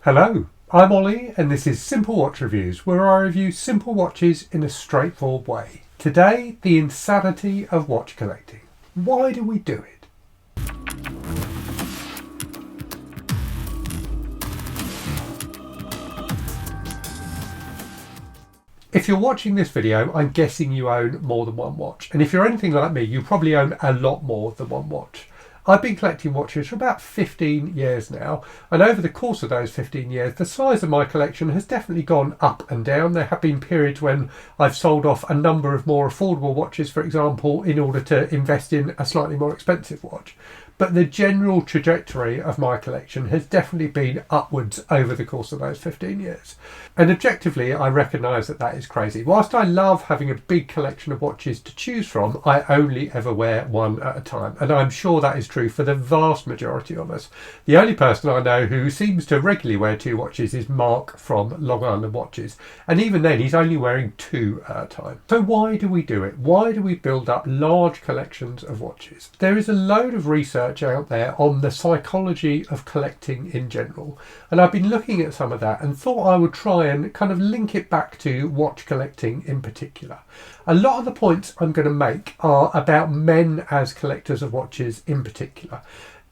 Hello, I'm Ollie and this is Simple Watch Reviews, where I review simple watches in a straightforward way. Today, the insanity of watch collecting. Why do we do it? If you're watching this video, I'm guessing you own more than one watch. And if you're anything like me, you probably own a lot more than one watch. I've been collecting watches for about 15 years now, and over the course of those 15 years, the size of my collection has definitely gone up and down. There have been periods when I've sold off a number of more affordable watches, for example, in order to invest in a slightly more expensive watch. But the general trajectory of my collection has definitely been upwards over the course of those 15 years. And objectively, I recognise that that is crazy. Whilst I love having a big collection of watches to choose from, I only ever wear one at a time. And I'm sure that is true for the vast majority of us. The only person I know who seems to regularly wear two watches is Mark from Long Island Watches. And even then, he's only wearing two at a time. So why do we do it? Why do we build up large collections of watches? There is a load of research out there on the psychology of collecting in general, and I've been looking at some of that and thought I would try and kind of link it back to watch collecting in particular. A lot of the points I'm going to make are about men as collectors of watches in particular.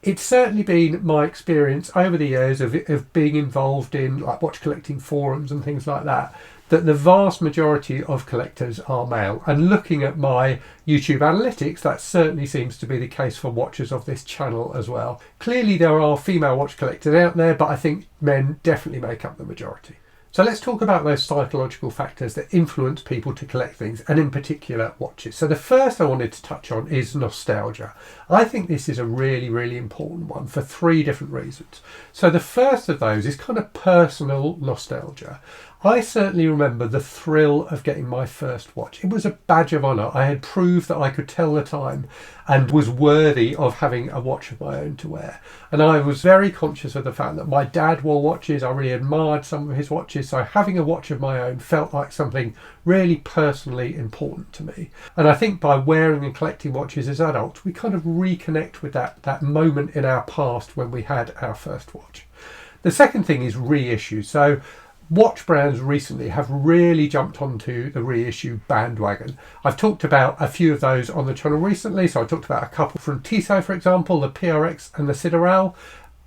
It's certainly been my experience over the years of being involved in like watch collecting forums and things like that, that the vast majority of collectors are male. And looking at my YouTube analytics, that certainly seems to be the case for watchers of this channel as well. Clearly there are female watch collectors out there, but I think men definitely make up the majority. So let's talk about those psychological factors that influence people to collect things, and in particular watches. So the first I wanted to touch on is nostalgia. I think this is a really, really important one for three different reasons. So the first of those is kind of personal nostalgia. I certainly remember the thrill of getting my first watch. It was a badge of honour. I had proved that I could tell the time and was worthy of having a watch of my own to wear. And I was very conscious of the fact that my dad wore watches. I really admired some of his watches. So having a watch of my own felt like something really personally important to me. And I think by wearing and collecting watches as adults, we kind of reconnect with that moment in our past when we had our first watch. The second thing is reissue. So watch brands recently have really jumped onto the reissue bandwagon. I've talked about a few of those on the channel recently. So I talked about a couple from Tissot, for example, the PRX and the Sideral.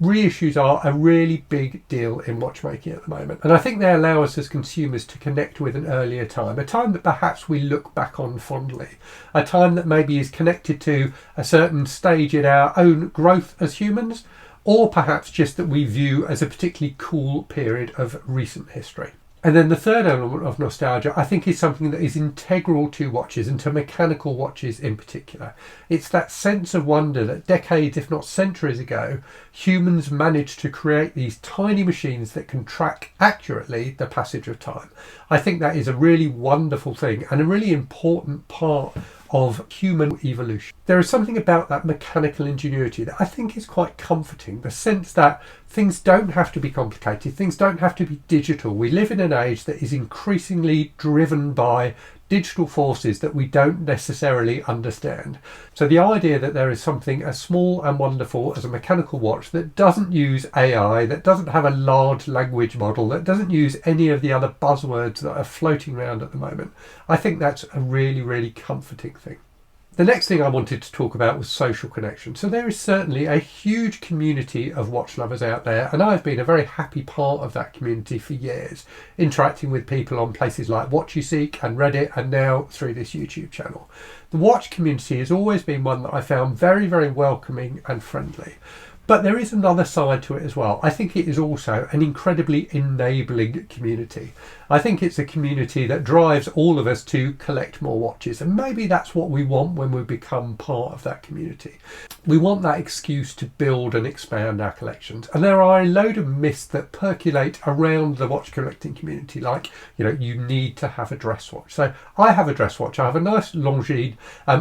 Reissues are a really big deal in watchmaking at the moment. And I think they allow us as consumers to connect with an earlier time, a time that perhaps we look back on fondly, a time that maybe is connected to a certain stage in our own growth as humans, or perhaps just that we view as a particularly cool period of recent history. And then the third element of nostalgia, I think, is something that is integral to watches and to mechanical watches in particular. It's that sense of wonder that decades, if not centuries ago, humans managed to create these tiny machines that can track accurately the passage of time. I think that is a really wonderful thing and a really important part of human evolution. There is something about that mechanical ingenuity that I think is quite comforting. The sense that things don't have to be complicated, things don't have to be digital. We live in an age that is increasingly driven by digital forces that we don't necessarily understand. So the idea that there is something as small and wonderful as a mechanical watch that doesn't use AI, that doesn't have a large language model, that doesn't use any of the other buzzwords that are floating around at the moment, I think that's a really, really comforting thing. The next thing I wanted to talk about was social connection. So there is certainly a huge community of watch lovers out there, and I've been a very happy part of that community for years, interacting with people on places like WatchUseek and Reddit, and now through this YouTube channel. The watch community has always been one that I found very, very welcoming and friendly. But there is another side to it as well. I think it is also an incredibly enabling community. I think it's a community that drives all of us to collect more watches, and maybe that's what we want when we become part of that community. We want that excuse to build and expand our collections, and there are a load of myths that percolate around the watch collecting community, like, you need to have a dress watch. So I have a dress watch. I have a nice Longines,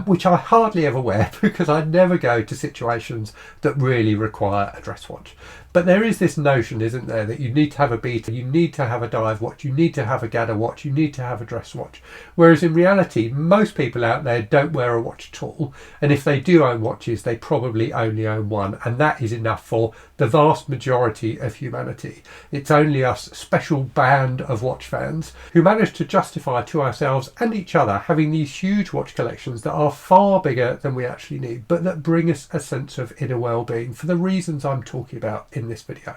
which I hardly ever wear because I never go to situations that really require a dress watch. But there is this notion, isn't there, that you need to have a beater, you need to have a dive watch, you need to have a gather watch, you need to have a dress watch. Whereas in reality, most people out there don't wear a watch at all. And if they do own watches, they probably probably only own one, and that is enough for the vast majority of humanity. It's only us special band of watch fans who manage to justify to ourselves and each other having these huge watch collections that are far bigger than we actually need, but that bring us a sense of inner well-being for the reasons I'm talking about in this video.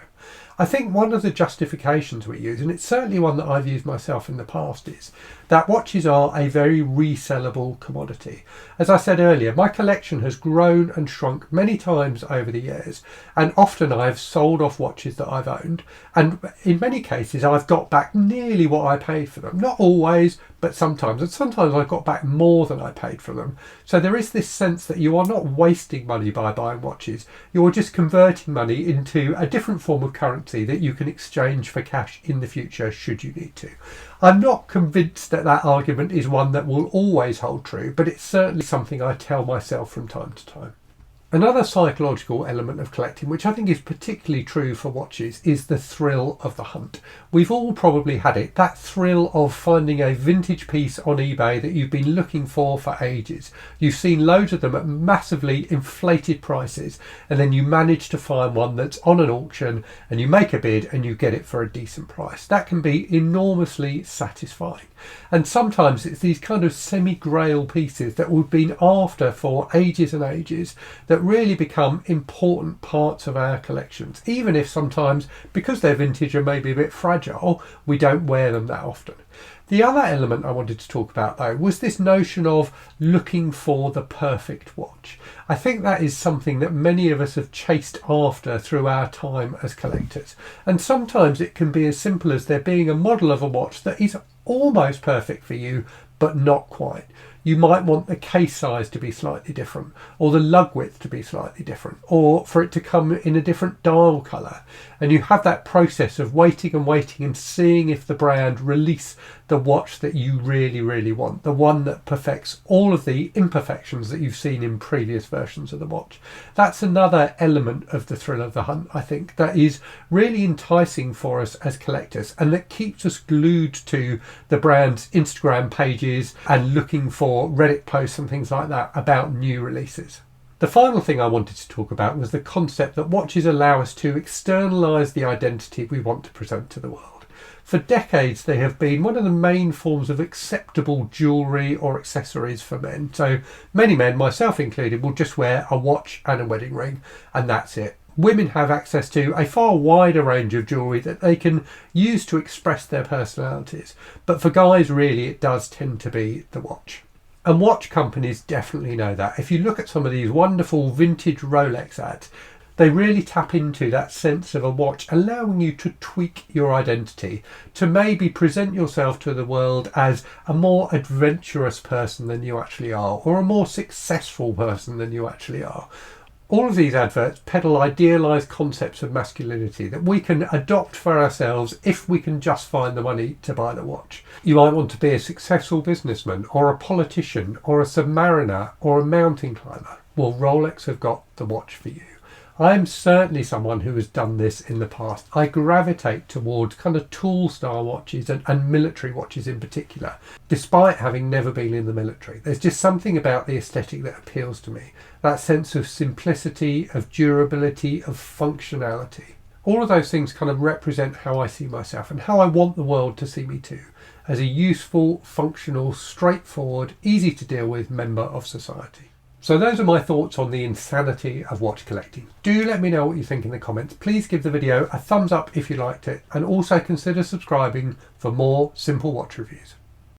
I think one of the justifications we use, and it's certainly one that I've used myself in the past, is that watches are a very resellable commodity. As I said earlier, my collection has grown and shrunk many times over the years, and often I've sold off watches that I've owned, and in many cases I've got back nearly what I paid for them. Not always, but sometimes, and sometimes I've got back more than I paid for them. So there is this sense that you are not wasting money by buying watches, you're just converting money into a different form of currency that you can exchange for cash in the future should you need to. I'm not convinced that that argument is one that will always hold true, but it's certainly something I tell myself from time to time. Another psychological element of collecting, which I think is particularly true for watches, is the thrill of the hunt. We've all probably had it, that thrill of finding a vintage piece on eBay that you've been looking for ages. You've seen loads of them at massively inflated prices, and then you manage to find one that's on an auction and you make a bid and you get it for a decent price. That can be enormously satisfying. And sometimes it's these kind of semi-grail pieces that we've been after for ages and ages that really become important parts of our collections, even if sometimes, because they're vintage and maybe a bit fragile, we don't wear them that often. The other element I wanted to talk about, though, was this notion of looking for the perfect watch. I think that is something that many of us have chased after through our time as collectors. And sometimes it can be as simple as there being a model of a watch that is almost perfect for you, but not quite. You might want the case size to be slightly different, or the lug width to be slightly different, or for it to come in a different dial colour. And you have that process of waiting and seeing if the brand release the watch that you really, really want, the one that perfects all of the imperfections that you've seen in previous versions of the watch. That's another element of the thrill of the hunt, I think, that is really enticing for us as collectors, and that keeps us glued to the brand's Instagram pages and looking for Reddit posts and things like that about new releases. The final thing I wanted to talk about was the concept that watches allow us to externalise the identity we want to present to the world. For decades, they have been one of the main forms of acceptable jewellery or accessories for men. So many men, myself included, will just wear a watch and a wedding ring, and that's it. Women have access to a far wider range of jewellery that they can use to express their personalities. But for guys, really, it does tend to be the watch. And watch companies definitely know that. If you look at some of these wonderful vintage Rolex ads, they really tap into that sense of a watch, allowing you to tweak your identity, to maybe present yourself to the world as a more adventurous person than you actually are, or a more successful person than you actually are. All of these adverts peddle idealised concepts of masculinity that we can adopt for ourselves if we can just find the money to buy the watch. You might want to be a successful businessman, or a politician, or a submariner, or a mountain climber. Well, Rolex have got the watch for you. I'm certainly someone who has done this in the past. I gravitate towards kind of tool style watches and military watches in particular, despite having never been in the military. There's just something about the aesthetic that appeals to me. That sense of simplicity, of durability, of functionality. All of those things kind of represent how I see myself and how I want the world to see me too, as a useful, functional, straightforward, easy to deal with member of society. So those are my thoughts on the insanity of watch collecting. Do let me know what you think in the comments. Please give the video a thumbs up if you liked it, and also consider subscribing for more simple watch reviews.